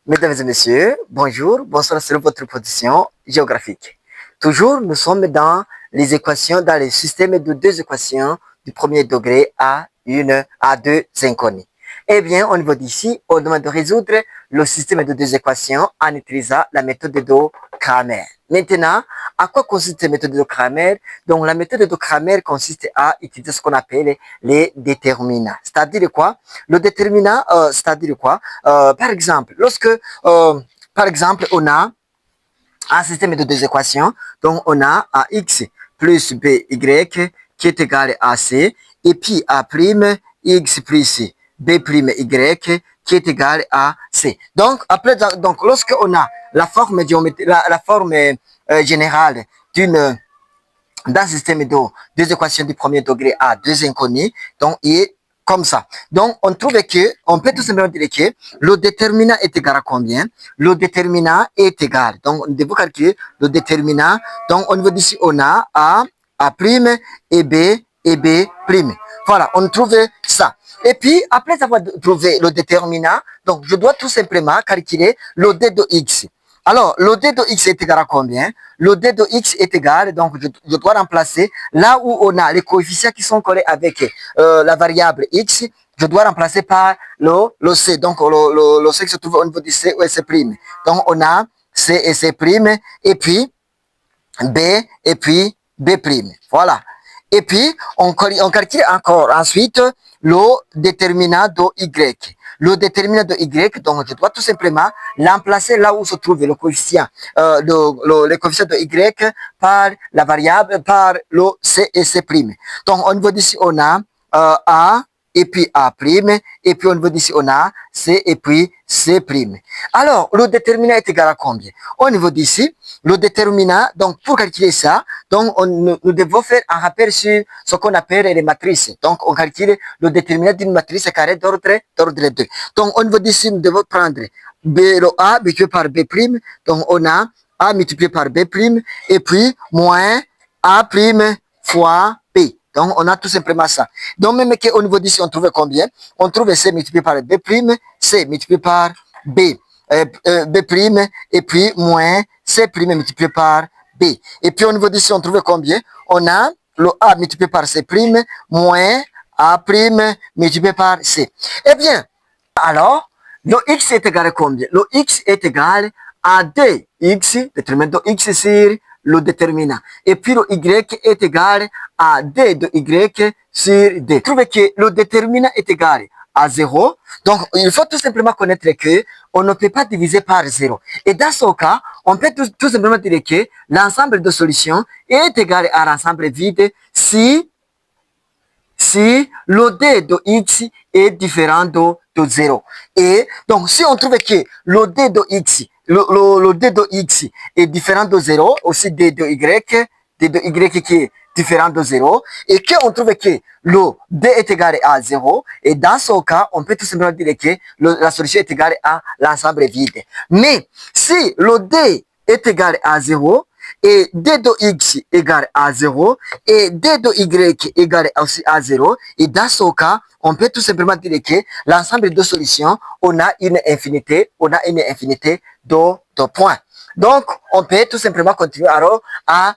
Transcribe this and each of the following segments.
Mesdames et messieurs, bonjour, bonsoir sur votre position géographique. Toujours, nous sommes dans les équations, dans les systèmes de deux équations du premier degré à deux inconnus. Eh bien, au niveau d'ici, on demande de résoudre le système de deux équations en utilisant la méthode de Cramer. Maintenant, à quoi consiste la méthode de Cramer? Donc, la méthode de Cramer consiste à utiliser ce qu'on appelle les déterminants. C'est-à-dire quoi? Le déterminant, c'est-à-dire quoi? Par exemple, par exemple, on a un système de deux équations, donc on a ax plus by qui est égal à c, et puis a prime x plus b prime y qui est égal à c. Donc, après, donc lorsque on a la forme, la forme générale d'un système de deux équations du premier degré à deux inconnus, donc il est comme ça. Donc, on trouve que, on peut tout simplement dire que le déterminant est égal à combien? Le déterminant est égal. Donc, on devons calculer le déterminant. Donc, on veut d'ici, on a A prime et B prime. Voilà, on trouve ça. Et puis, après avoir trouvé le déterminant, donc, je dois tout simplement calculer le D de X. Alors, le D de X est égal à combien? Le D de X est égal, donc je dois remplacer là où on a les coefficients qui sont collés avec la variable X, je dois remplacer par le C. Donc, le C qui se trouve au niveau du C ou C'. Donc, on a C et C', et puis B, et puis B'. Voilà. Et puis, on calcule encore ensuite le déterminant de Y. Le déterminant de Y, donc je dois tout simplement l'emplacer là où se trouve le coefficient, le coefficient de Y par la variable, par le C et C'. Donc, au niveau d'ici, on a A, et puis A', et puis au niveau d'ici, on a C et puis C'. Alors, le déterminant est égal à combien? Au niveau d'ici, le déterminant, donc pour calculer ça, donc nous devons faire un rappel sur ce qu'on appelle les matrices. Donc, on calcule le déterminant d'une matrice carrée d'ordre 2. Donc, au niveau d'ici, nous devons prendre le A multiplié par B', donc on a A multiplié par B', et puis moins A' fois B. Donc, on a tout simplement ça. Donc, même qu'au niveau d'ici, on trouve combien? On trouve C multiplié par B', C multiplié par B, B', et puis moins C' multiplié par B. Et puis, au niveau d'ici, on trouve combien? On a le A multiplié par C', moins A' multiplié par C. Eh bien, alors, le X est égal à combien? Le X est égal à dx, déterminant de X sur le déterminant. Et puis le Y est égal à D de Y sur D. Trouvez que le déterminant est égal à 0. Donc, il faut tout simplement connaître que on ne peut pas diviser par 0. Et dans ce cas, on peut tout simplement dire que l'ensemble de solutions est égal à l'ensemble vide si le D de X est différent de 0. Et donc, si on trouve que le D de X, le D de X est différent de 0, aussi D de Y qui est différent de 0, et qu'on trouve que le D est égal à 0, et dans ce cas, on peut tout simplement dire que la solution est égale à l'ensemble vide. Mais si le D est égal à 0, et D de X égale à 0, et D de Y égale aussi à 0, et dans ce cas, on peut tout simplement dire que l'ensemble de solutions, on a une infinité de points. Donc, on peut tout simplement continuer alors à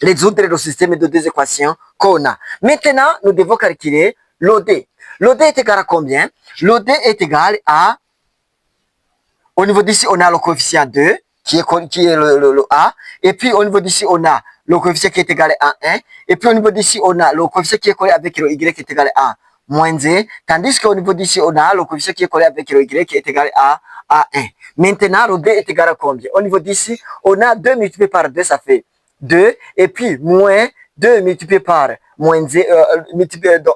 résoudre le système de deux équations qu'on a. Maintenant, nous devons calculer l'OD. L'OD est égal à combien? L'OD est égal à, au niveau d'ici, on a le coefficient 2, qui est le A, et puis au niveau d'ici, on a le coefficient qui est égal à 1, et puis au niveau d'ici, on a le coefficient qui est collé avec le Y qui est égal à moins 1, tandis qu'au niveau d'ici, on a le coefficient qui est collé avec le Y qui est égal à 1. Maintenant, le D est égal à combien? Au niveau d'ici, on a 2 multiplié par 2, ça fait 2, et puis moins 2 multiplié par moins 1,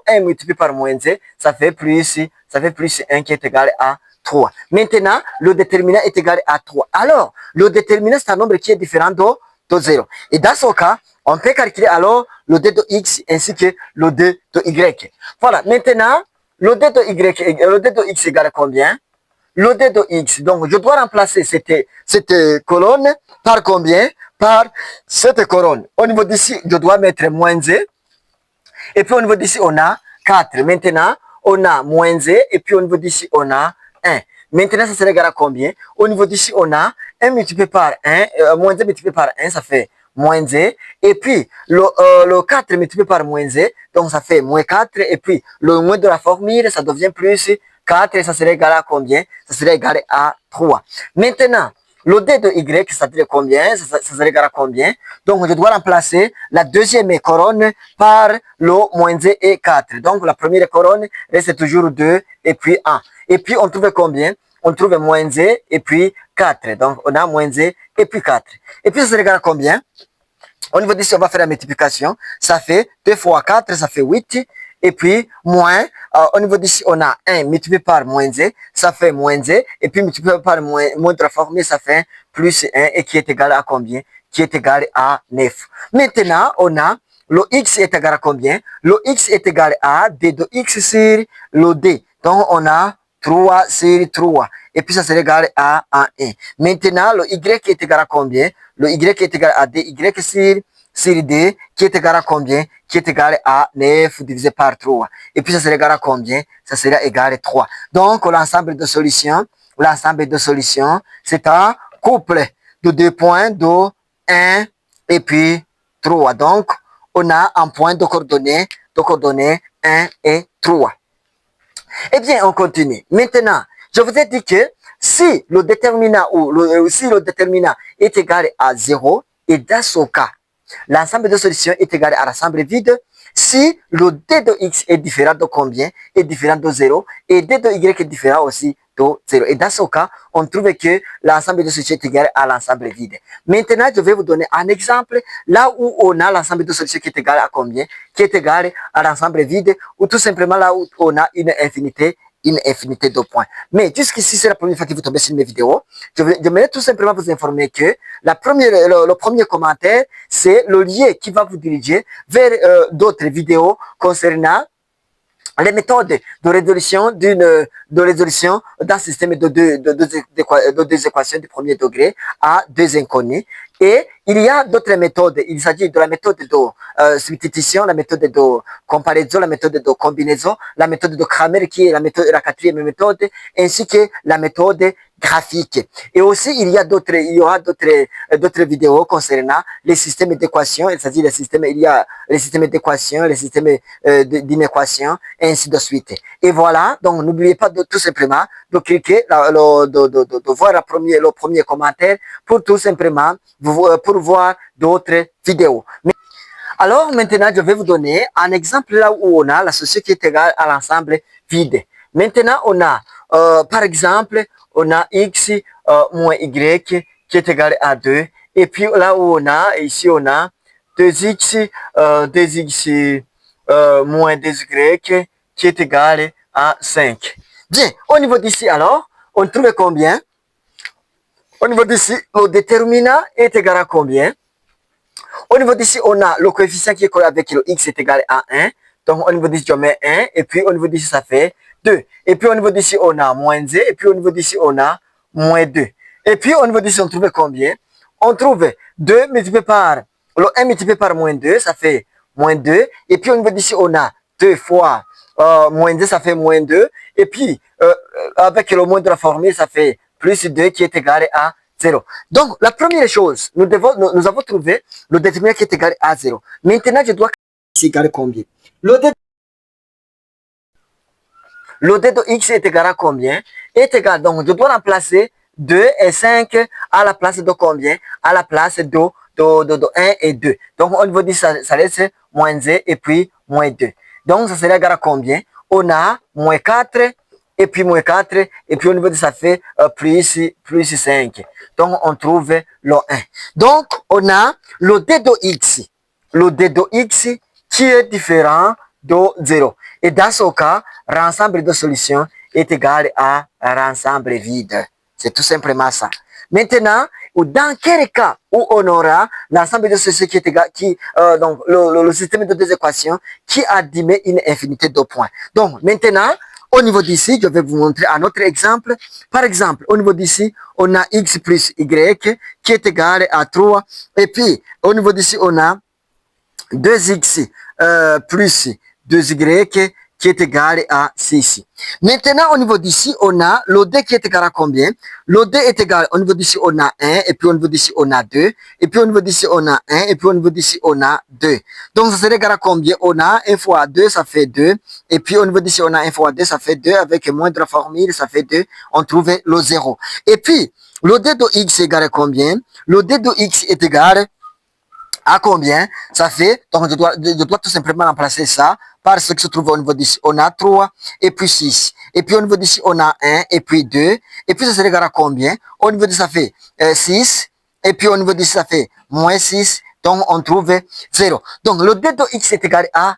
1 multiplié par moins 1, ça fait plus 1 qui est égal à 3. Maintenant, le déterminant est égal à 3. Alors, le déterminant, c'est un nombre qui est différent de 0. Et dans ce cas, on peut calculer alors le D de X ainsi que le D de Y. Voilà, maintenant, le D de X égale à combien? Le D de X, donc je dois remplacer cette colonne par combien? Par cette colonne. Au niveau d'ici, je dois mettre moins 1. Et puis au niveau d'ici, on a 4. Maintenant, on a moins 1. Et puis au niveau d'ici, on a 1. Maintenant, ça serait égal à combien? Au niveau d'ici, on a 1 multiplié par 1, moins 2 multiplié par 1, ça fait moins 1. Et puis, le 4 multiplié par moins 1, donc ça fait moins 4. Et puis, le moins de la formule, ça devient plus 4. Et ça serait égal à combien? Ça serait égal à 3. Maintenant, le d de y, ça serait combien? Ça serait égal à combien? Donc, je dois remplacer la deuxième couronne par le moins 1 et 4. Donc, la première couronne reste toujours 2 et puis 1. Et puis, on trouve combien? On trouve moins 1 et puis 4. Donc, on a moins 1 et puis 4. Et puis, ça serait égal à combien? Au niveau d'ici, on va faire la multiplication. Ça fait 2 fois 4, ça fait 8. Et puis, moins, au niveau d'ici, on a 1 multiplié par moins 1, ça fait moins 1. Et puis, multiplié par moins de la formule, ça fait plus 1. Et qui est égal à combien? Qui est égal à 9. Maintenant, on a le x est égal à combien? Le x est égal à d de x sur le d. Donc, on a 3 sur 3. Et puis, ça serait égal à 1. Maintenant, le y est égal à combien? Le y est égal à dy sur d, qui est égal à combien? Qui est égal à 9 divisé par 3. Et puis, ça serait égal à combien? Ça serait égal à 3. Donc, l'ensemble de solutions, c'est un couple de 2 points de 1 et puis 3. Donc, on a un point de coordonnées 1 et 3. Eh bien, on continue. Maintenant, je vous ai dit que si le déterminant est égal à 0, et dans ce cas, l'ensemble de solutions est égal à l'ensemble vide si le d de x est différent de combien? Est différent de 0 et d de y est différent aussi de 0. Et dans ce cas, on trouve que l'ensemble de solutions est égal à l'ensemble vide. Maintenant, je vais vous donner un exemple là où on a l'ensemble de solutions qui est égal à combien? Qui est égal à l'ensemble vide ou tout simplement là où on a une infinité de points. Mais jusqu'ici, c'est la première fois que vous tombez sur mes vidéos. J'aimerais tout simplement vous informer que le premier commentaire, c'est le lien qui va vous diriger vers d'autres vidéos concernant les méthodes de résolution d'un système de deux équations du premier degré à deux inconnues. Et il y a d'autres méthodes. Il s'agit de la méthode de substitution, la méthode de comparaison, la méthode de combinaison, la méthode de Cramer qui est la quatrième méthode, ainsi que la méthode graphique. Et aussi, il y aura d'autres vidéos concernant les systèmes d'équations. C'est-à-dire il y a les systèmes d'équations, les systèmes d'inéquations, et ainsi de suite. Et voilà. Donc, n'oubliez pas tout simplement de cliquer, de voir le premier commentaire pour tout simplement, pour voir d'autres vidéos. Alors, maintenant, je vais vous donner un exemple là où on a la solution qui est égale à l'ensemble vide. Maintenant, on a, par exemple, on a x moins y qui est égal à 2. Et puis là où on a, ici on a 2x, 2x moins 2y qui est égal à 5. Bien, au niveau d'ici alors, on trouve combien? Au niveau d'ici, le déterminant est égal à combien? Au niveau d'ici, on a le coefficient qui est collé avec le x est égal à 1. Donc, au niveau d'ici, on met 1. Et puis, au niveau d'ici, ça fait 2. Et puis, au niveau d'ici, on a moins 1. Et puis, au niveau d'ici, on a moins 2. Et puis, au niveau d'ici, on trouve combien? On trouve 2 multiplié par, le 1 multiplié par moins 2, ça fait moins 2. Et puis, au niveau d'ici, on a 2 fois moins 2, ça fait moins 2. Et puis, avec le moins de la formule, ça fait plus 2 qui est égal à 0. Donc, la première chose, nous avons trouvé le déterminant qui est égal à 0. Maintenant, je dois c'est égal à combien? Le d de x est égal à combien? Est égal, donc je dois remplacer 2 et 5 à la place de combien? À la place de 1 et 2. Donc, au niveau de ça laisse moins 1 et puis moins 2. Donc, ça serait égal à combien? On a moins 4 et puis moins 4, et puis au niveau de ça fait plus 5. Donc, on trouve le 1. Donc, on a le d de x. Le d de x qui est différent de 0. Et dans ce cas, l'ensemble de solutions est égal à l'ensemble vide. C'est tout simplement ça. Maintenant, dans quel cas où on aura l'ensemble de solutions qui est égal, donc le système de deux équations qui admet une infinité de points. Donc, maintenant, au niveau d'ici, je vais vous montrer un autre exemple. Par exemple, au niveau d'ici, on a x plus y qui est égal à 3. Et puis, au niveau d'ici, on a 2x plus 2y qui est égal à 6. Maintenant, au niveau d'ici, on a l'OD qui est égal à combien? L'OD est égal, au niveau d'ici, on a 1, et puis au niveau d'ici, on a 2, et puis au niveau d'ici, on a 1, et puis au niveau d'ici, on a 2. Donc, ça serait égal à combien? On a 1 fois 2, ça fait 2, et puis au niveau d'ici, on a 1 fois 2, ça fait 2, avec moins de la formule, ça fait 2, on trouve le 0. Et puis, l'OD de x est égal à combien? L'OD de x est égal à combien? Ça fait, donc je dois tout simplement remplacer ça par ce qui se trouve au niveau d'ici. On a 3 et puis 6. Et puis au niveau d'ici, on a 1 et puis 2. Et puis ça serait égal à combien? Au niveau d'ici, ça fait 6. Et puis au niveau d'ici, ça fait moins 6. Donc on trouve 0. Donc le d de x est égal à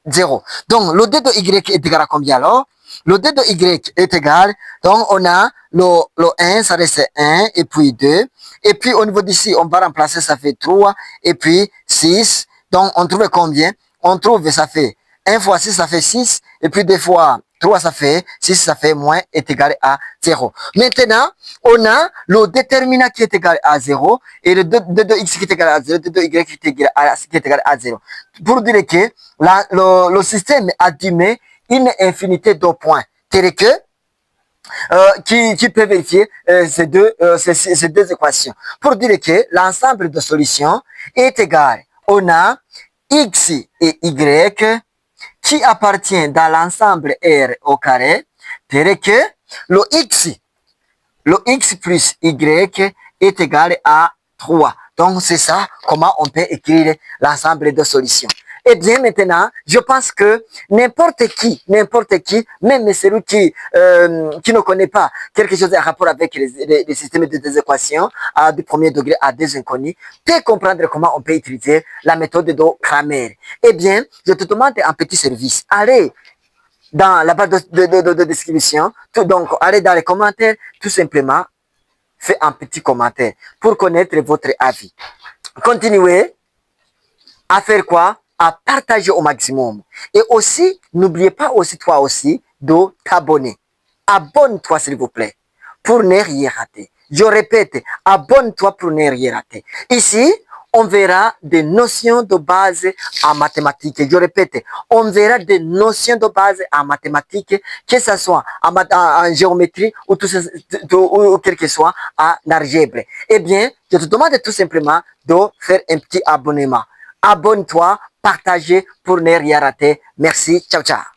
0. Donc le d de y est égal à combien alors? Le d de y est égal, donc on a le 1, ça reste 1, et puis 2. Et puis au niveau d'ici, on va remplacer, ça fait 3, et puis 6. Donc on trouve combien? On trouve, ça fait 1 fois 6, ça fait 6, et puis 2 fois 3, ça fait 6, ça fait moins, est égal à 0. Maintenant, on a le déterminant qui est égal à 0, et le d de x qui est égal à 0, le d de y qui est égal à 0. Pour dire que le système admet une infinité de points, tels que qui peut vérifier ces deux équations. Pour dire que l'ensemble de solutions est égal. On a x et y qui appartient dans l'ensemble R au carré, tel que le x plus y est égal à 3. Donc, c'est ça, comment on peut écrire l'ensemble de solutions. Eh bien, maintenant, je pense que n'importe qui, même celui qui ne connaît pas quelque chose en rapport avec les systèmes de deux équations du premier degré à deux inconnus, peut comprendre comment on peut utiliser la méthode de Cramer. Eh bien, je te demande un petit service. Allez dans la barre de description, donc allez dans les commentaires, tout simplement, faites un petit commentaire pour connaître votre avis. Continuez à faire quoi? À partager au maximum. Et aussi, n'oubliez pas aussi, toi aussi, de t'abonner. Abonne-toi, s'il vous plaît, pour ne rien rater. Je répète, abonne-toi pour ne rien rater. Ici, on verra des notions de base en mathématiques. Je répète, on verra des notions de base en mathématiques, que ce soit en géométrie ou, ou quel que soit en algèbre. Eh bien, je te demande tout simplement de faire un petit abonnement. Abonne-toi, partagez pour ne rien rater. Merci, ciao, ciao.